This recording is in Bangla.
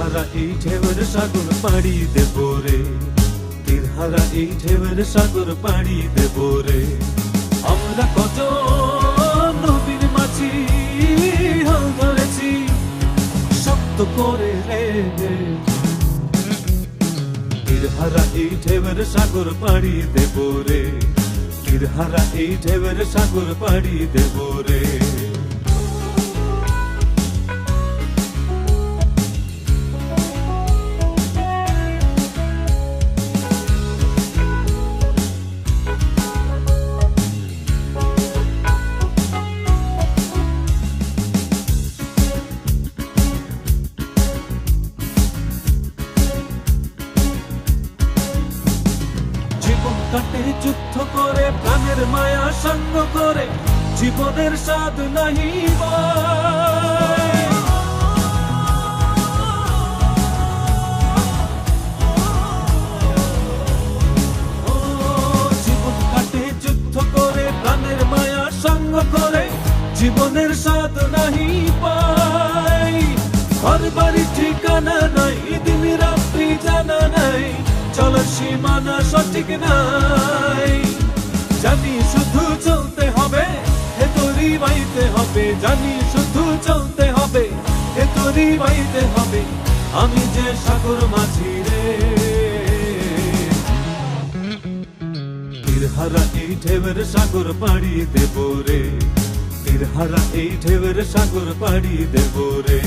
তীরহারা এই ঢেউয়ের সাগর পাড়ি দেব রে, তীরহারা এই ঢেউয়ের সাগর পাড়ি দেব রে। আমরা কত নবীর মাঝি হাল ধরেছি শক্ত করে রে, তীরহারা এই ঢেউয়ের সাগর পাড়ি দেব রে, তীরহারা এই ঢেউয়ের সাগর পাড়ি দেব রে। কাটে যুদ্ধ করে প্রাণের মায়া সঙ্গ করে জীবনের স্বাদ নাহি পায়। জীবন কাটে যুদ্ধ করে প্রাণের মায়া সঙ্গ করে জীবনের স্বাদ নাহি পায়। ঘর বাড়ি ঠিকানা নাই, দিন রাত্রি জানা নাই, চলার সীমানা সঠিক নাই। জানি শুধু চলতে হবে, এ তোরই বাইতে হবে, জানি শুধু চলতে হবে, এ তোরই বাইতে হবে। আমি যে সাগর মাঝি রে, তীরহারা এই ঢেউয়ের সাগর পাড়ি দেব রে, তীরহারা এই ঢেউয়ের সাগর পাড়ি দেব রে।